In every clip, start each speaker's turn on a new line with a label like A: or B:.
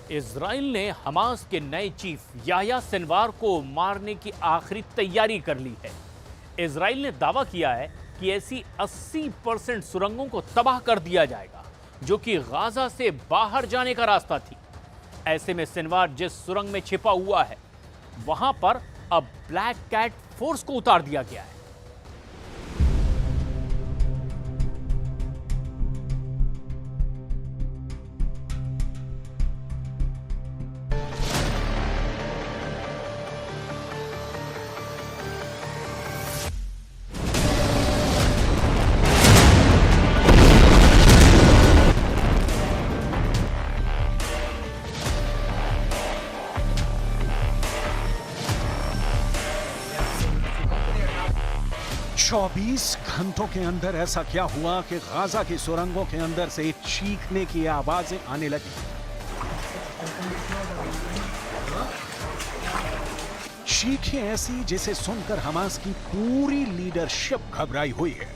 A: Israel ने Hamas के नए चीफ याह्या सिनवार को मारने की आखिरी तैयारी कर ली है। इजराइल ने दावा किया है कि ऐसी 80% सुरंगों को तबाह कर दिया जाएगा जो कि गाजा से बाहर जाने का रास्ता थी। ऐसे में सिनवार जिस सुरंग में छिपा हुआ है वहां पर अब ब्लैक कैट फोर्स को उतार दिया गया है।
B: चौबीस घंटों के अंदर ऐसा क्या हुआ कि गाजा की सुरंगों के अंदर से चीखने की आवाजें आने लगी। चीखें ऐसी जिसे सुनकर हमास की पूरी लीडरशिप घबराई हुई है।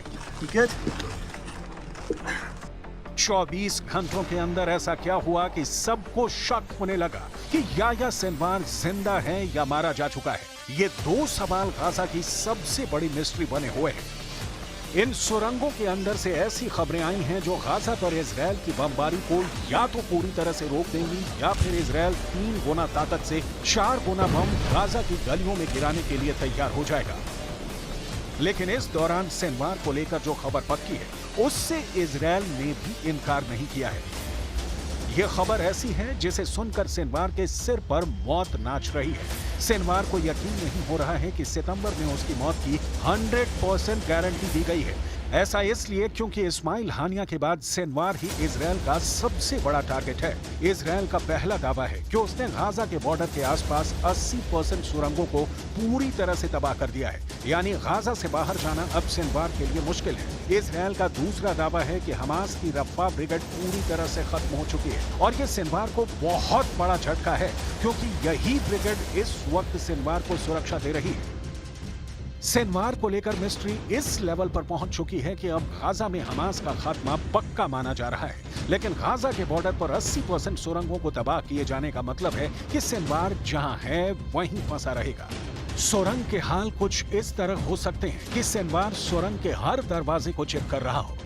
B: 24 घंटों के अंदर ऐसा क्या हुआ कि सबको शक होने लगा कि याह्या सिनवार जिंदा है या मारा जा चुका है। ये दो सवाल गाजा की सबसे बड़ी मिस्ट्री बने हुए हैं। इन सुरंगों के अंदर से ऐसी खबरें आई हैं जो गाजा पर इजराइल की बमबारी को या तो पूरी तरह से रोक देंगी या फिर इजराइल 3 गुना ताकत से 4 गुना बम गाजा की गलियों में गिराने के लिए तैयार हो जाएगा। लेकिन इस दौरान सिनवार को लेकर जो खबर पक्की है उससे इजराइल ने भी इनकार नहीं किया है। यह खबर ऐसी है जिसे सुनकर सिनवार के सिर पर मौत नाच रही है। सिनवार को यकीन नहीं हो रहा है कि सितंबर में उसकी मौत की 100% गारंटी दी गई है। ऐसा इसलिए क्योंकि इस्माइल हानिया के बाद सिनवार ही इजराइल का सबसे बड़ा टारगेट है। इजराइल का पहला दावा है कि उसने गाजा के बॉर्डर के आसपास 80% सुरंगों को पूरी तरह से तबाह कर दिया है, यानी गाजा से बाहर जाना अब सिनवार के लिए मुश्किल है। इजराइल का दूसरा दावा है कि हमास की रफ़ा ब्रिगेड पूरी तरह से खत्म हो चुकी है और ये सिनवार को बहुत बड़ा झटका है क्योंकि यही ब्रिगेड इस वक्त सिनवार को सुरक्षा दे रही है। सिनवार को लेकर मिस्ट्री इस लेवल पर पहुंच चुकी है कि अब गाजा में हमास का खात्मा पक्का माना जा रहा है। लेकिन गाजा के बॉर्डर पर 80% सुरंगों को तबाह किए जाने का मतलब है कि सिनवार जहां है वहीं फंसा रहेगा। सुरंग के हाल कुछ इस तरह हो सकते हैं कि सिनवार सुरंग के हर दरवाजे को चेक कर रहा हो।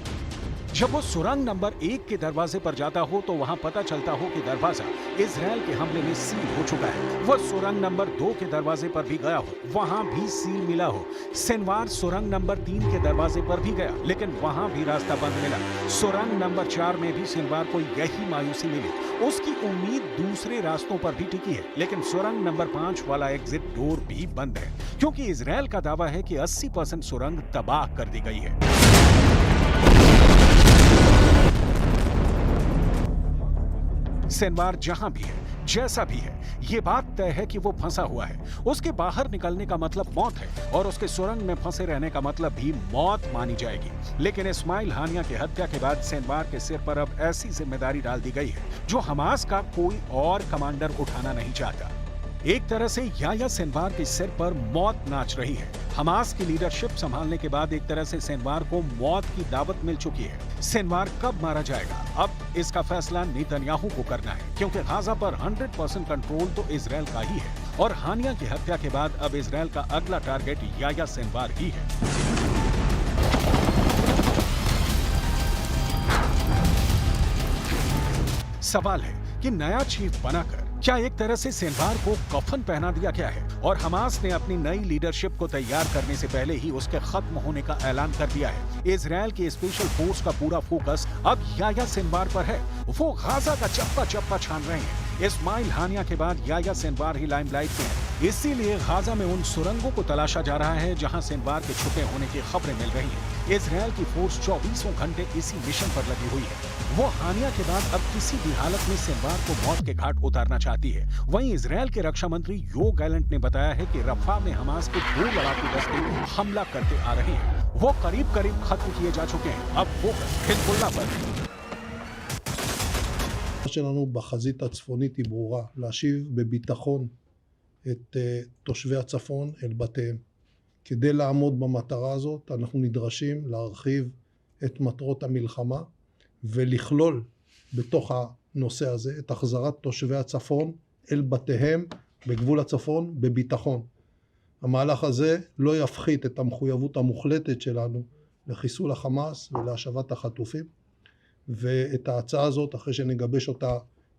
B: जब वो सुरंग नंबर 1 के दरवाजे पर जाता हो तो वहां पता चलता हो कि दरवाजा इजराइल के हमले में सील हो चुका है। वो सुरंग नंबर 2 के दरवाजे पर भी गया हो, वहां भी सील मिला हो। सिनवार सुरंग नंबर 3 के दरवाजे पर भी गया, लेकिन वहां भी रास्ता बंद मिला। सुरंग नंबर 4 में भी सिनवार को यही मायूसी मिली। उसकी उम्मीद दूसरे रास्तों पर भी टिकी है, लेकिन सुरंग नंबर 5 वाला एग्जिट डोर भी बंद है क्योंकि इजराइल का दावा है कि 80% सुरंग तबाह कर दी गई है। सिनवार जहां भी है, जैसा भी है, ये बात तय है कि वो फंसा हुआ है। उसके बाहर निकलने का मतलब मौत है और उसके सुरंग में फंसे रहने का मतलब भी मौत मानी जाएगी। लेकिन इस्माइल हानिया की हत्या के बाद सिनवार के सिर पर अब ऐसी जिम्मेदारी डाल दी गई है जो हमास का कोई और कमांडर उठाना नहीं चाहता। एक तरह से याह्या सिनवार के सिर पर मौत नाच रही है। हमास की लीडरशिप संभालने के बाद एक तरह से सिनवार को मौत की दावत मिल चुकी है। सिनवार कब मारा जाएगा, अब इसका फैसला नेतन्याहू को करना है क्योंकि गाजा पर 100% कंट्रोल तो इजराइल का ही है और हानिया की हत्या के बाद अब इजराइल का अगला टारगेट याह्या सिनवार ही है। सवाल है कि नया चीफ बनाकर क्या एक तरह से सिनवार को कफन पहना दिया गया है और हमास ने अपनी नई लीडरशिप को तैयार करने से पहले ही उसके खत्म होने का ऐलान कर दिया है। इजराइल की स्पेशल फोर्स का पूरा फोकस अब याह्या सिनवार पर है। वो गाजा का चप्पा चप्पा छान रहे हैं। इस्माइल हानिया के बाद याह्या सिनवार ही लाइमलाइट में है। इसीलिए गाजा में उन सुरंगों को तलाशा जा रहा है जहां सिनवार के छुपे होने की खबरें मिल रही हैं। इजराइल की फोर्स 24 घंटे इसी मिशन पर लगी हुई है। वो हानिया के बाद अब किसी भी हालत में सिनवार को मौत के घाट उतारना चाहती है। वहीं इजराइल के रक्षा मंत्री योव गैलेंट ने बताया है कि रफा में हमास के 2 लड़ाकू दस्ते हमला करते आ रहे हैं। वो करीब करीब खत्म किए जा चुके हैं। अब फोकस हिजबुल्लाह पर है।
C: שלנו בחזית הצפונית היא ברורה, להשיב בביטחון את תושבי הצפון אל בתיהם. כדי לעמוד במטרה הזאת אנחנו נדרשים להרחיב את מטרות המלחמה ולכלול בתוך הנושא הזה, את החזרת תושבי הצפון אל בתיהם בגבול הצפון בביטחון. המהלך הזה לא יפחית את המחויבות המוחלטת שלנו לחיסול החמאס ולהשבת החטופים, ואת ההצעה הזאת, אחרי שנגבש אותה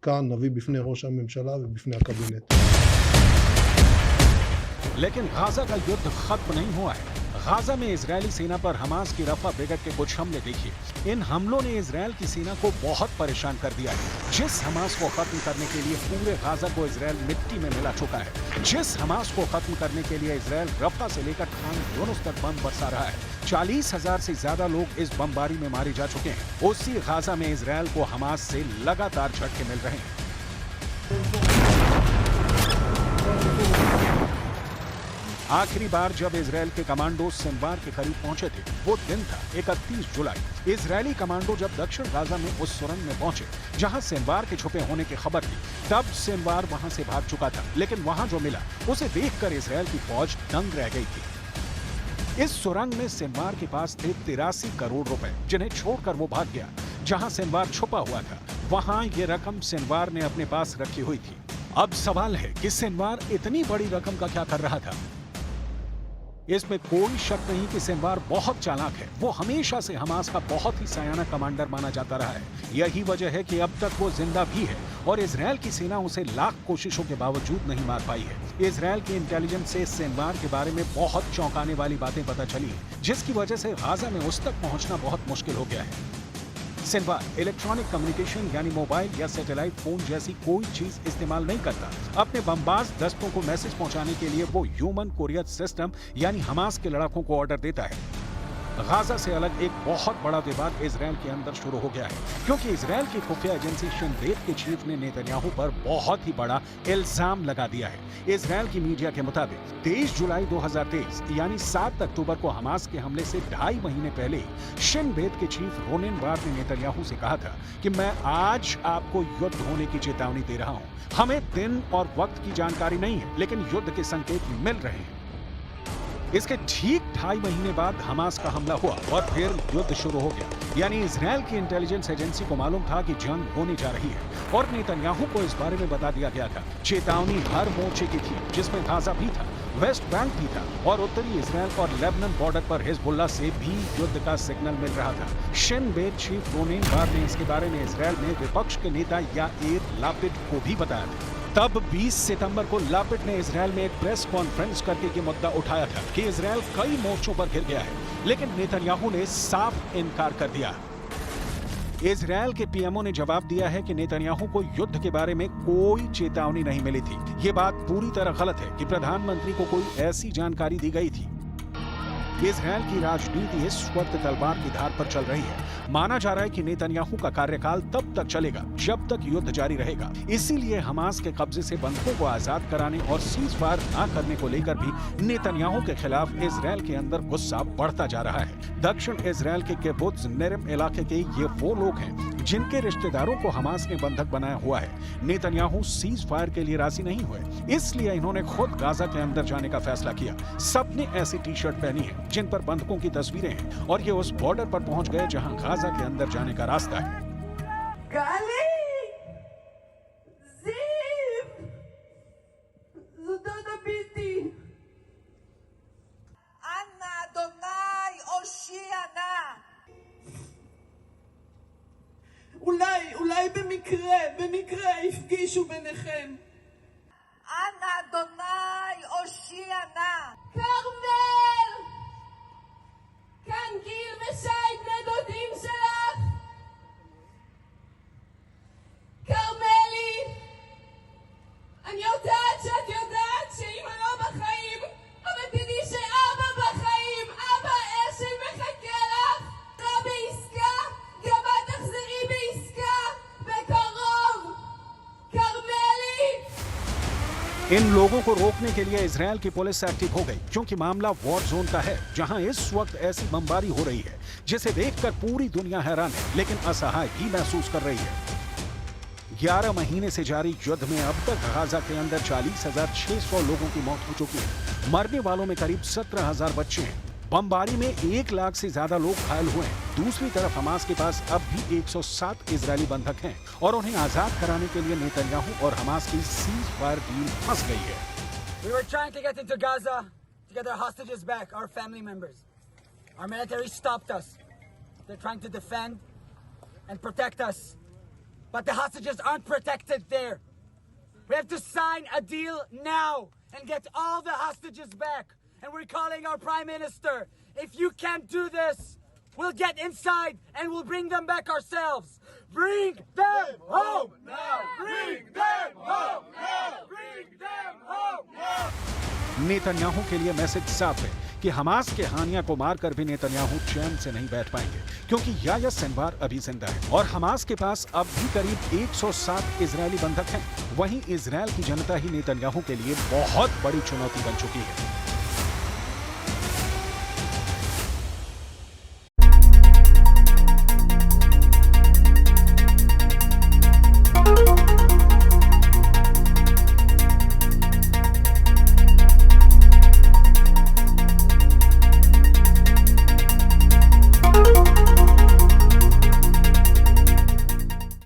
C: כאן, נביא בפני ראש הממשלה ובפני הקבינט.
B: लेकिन गाजा का युद्ध खत्म नहीं हुआ है। गाजा में इजरायली सेना पर हमास की रफा ब्रिगेड के कुछ हमले देखिए। इन हमलों ने इजरायल की सेना को बहुत परेशान कर दिया है। जिस हमास को खत्म करने के लिए पूरे गाजा को इजरायल मिट्टी में मिला चुका है, जिस हमास को खत्म करने के लिए इजरायल रफा से लेकर खान यूनुस तक बम बरसा रहा है, 40,000 से ज्यादा लोग इस बमबारी में मारे जा चुके हैं। उसी गाजा में इजरायल को हमास से लगातार झटके मिल रहे हैं। आखिरी बार जब इजरायल के कमांडो सिनवार के करीब पहुंचे थे, वो दिन था 31 जुलाई। इजरायली कमांडो जब दक्षिण गाजा में उस सुरंग में पहुंचे जहां सिनवार के छुपे होने की खबर थी, तब सिनवार वहां से भाग चुका था, लेकिन वहां जो मिला उसे देखकर इजरायल की फौज दंग रह गई थी। इस सुरंग में सिनवार के पास थे 83 करोड़ रुपए, जिन्हें छोड़कर वो भाग गया। जहां सिनवार छुपा हुआ था, वहां ये रकम सिनवार ने अपने पास रखी हुई थी। अब सवाल है कि सिनवार इतनी बड़ी रकम का क्या कर रहा था। इसमें कोई शक नहीं कि सिनवार बहुत चालाक है। वो हमेशा से हमास का बहुत ही सयाना कमांडर माना जाता रहा है। यही वजह है कि अब तक वो जिंदा भी है और इजरायल की सेना उसे लाख कोशिशों के बावजूद नहीं मार पाई है। इजरायल की इंटेलिजेंस से सिनवार के बारे में बहुत चौंकाने वाली बातें पता चली है, जिसकी वजह से गाजा में उस तक पहुंचना बहुत मुश्किल हो गया है। सिनवार इलेक्ट्रॉनिक कम्युनिकेशन यानी मोबाइल या सैटेलाइट फोन जैसी कोई चीज इस्तेमाल नहीं करता। अपने बमबाज दस्तों को मैसेज पहुंचाने के लिए वो ह्यूमन कोरियर सिस्टम यानी हमास के लड़ाकों को ऑर्डर देता है। गाजा से अलग एक बहुत बड़ा विवाद इजरायल के अंदर शुरू हो गया है, क्योंकि इजरायल की खुफिया एजेंसी शिन बेत के चीफ ने नेतन्याहू पर बहुत ही बड़ा इल्जाम लगा दिया है। इजरायल की मीडिया के मुताबिक 23 जुलाई 2023 यानी 7 अक्टूबर को हमास के हमले से 2.5 महीने पहले शिन बेत के चीफ रोनेन बार ने नेतन्याहू से कहा था कि मैं आज आपको युद्ध होने की चेतावनी दे रहा हूं। हमें दिन और वक्त की जानकारी नहीं है, लेकिन युद्ध के संकेत मिल रहे हैं। इसके ठीक 2.5 महीने बाद हमास का हमला हुआ और फिर युद्ध शुरू हो गया। यानी इजरायल की इंटेलिजेंस एजेंसी को मालूम था कि जंग होने जा रही है और नेतन्याहू को इस बारे में बता दिया गया था। चेतावनी हर मोर्चे की थी, जिसमें गाजा भी था, वेस्ट बैंक भी था और उत्तरी इजरायल और लेबनान बॉर्डर पर हिजबुल्लाह से भी युद्ध का सिग्नल मिल रहा था। शिन बेत चीफ रोनेन बार ने इसके बारे में इजरायल में विपक्ष के नेता याइर लापिड को भी बताया था। तब 20 सितंबर को लापिड ने इजरायल में एक प्रेस कॉन्फ्रेंस करके ये मुद्दा उठाया था कि इजरायल कई मोर्चों पर घिर गया है, लेकिन नेतन्याहू ने साफ इनकार कर दिया। इजरायल के पीएमओ ने जवाब दिया है कि नेतन्याहू को युद्ध के बारे में कोई चेतावनी नहीं मिली थी। ये बात पूरी तरह गलत है कि प्रधानमंत्री को कोई ऐसी जानकारी दी गई थी। इजरायल की राजनीति इस वक्त तलवार की धार पर चल रही है। माना जा रहा है कि नेतन्याहू का कार्यकाल तब तक चलेगा जब तक युद्ध जारी रहेगा। इसीलिए हमास के कब्जे से बंधकों को आजाद कराने और सीजफायर न करने को लेकर भी नेतन्याहू के खिलाफ इजरायल के अंदर गुस्सा बढ़ता जा रहा है। दक्षिण इजरायल के किबुत्ज नेरिम इलाके के ये वो लोग हैं जिनके रिश्तेदारों को हमास ने बंधक बनाया हुआ है। नेतन्याहू सीज फायर के लिए राजी नहीं हुए, इसलिए इन्होंने खुद गाजा के अंदर जाने का फैसला किया। सबने ऐसी टी शर्ट पहनी है जिन पर बंधकों की तस्वीरें हैं और ये उस बॉर्डर पर पहुंच गए जहां गाजा के अंदर जाने का रास्ता है।
D: אולי במקרה הפגישו ביניכם. אנא אדוני הושיע נא. כרמל! כאן גיל ושי בני דודים שלך. כרמלי! אני יודעת שאת יודעת שאמא לא בחיים, אבל תדעי שאבא בחיים. אבא אשל מחכה לך. לא בעסקה, גם את תחזרי בעסקה בקרוב. כרמלי!
B: इन लोगों को रोकने के लिए इजरायल की पुलिस एक्टिव हो गई, क्योंकि मामला वॉर जोन का है, जहां इस वक्त ऐसी बमबारी हो रही है जिसे देखकर पूरी दुनिया हैरान है, लेकिन असहाय भी महसूस कर रही है। 11 महीने से जारी युद्ध में अब तक गाजा के अंदर 40,600 लोगों की मौत हो चुकी है। मरने वालों में करीब 17,000 बच्चे हैं। बमबारी में 1 लाख से ज्यादा लोग घायल हुए हैं। दूसरी तरफ हमास के पास अब भी 107 इजरायली बंधक हैं और उन्हें आजाद कराने के लिए नेतन्याहू और हमास की सीज फायर डील फंस गई है।
E: We were trying to get into Gaza to get our hostages back, our family members. Our military stopped us. They're trying to defend and protect us. But the hostages aren't protected there. We have to sign a deal now and get all the hostages back. And we're calling our Prime Minister. If you can't do this, we'll get inside and we'll bring them back ourselves. Bring them home now! Bring them home now! Bring them home now!
B: Netanyahu के लिए message साफ है कि Hamas के हानिया को मारकर भी Netanyahu चैन से नहीं बैठ पाएंगे, क्योंकि याह्या सिनवार अभी जिंदा है और हमास के पास अब भी करीब 107 इजरायली बंधक हैं। वहीं इजरायल की जनता ही नेतन्याहू के लिए बहुत बड़ी चुनौती बन चुकी है।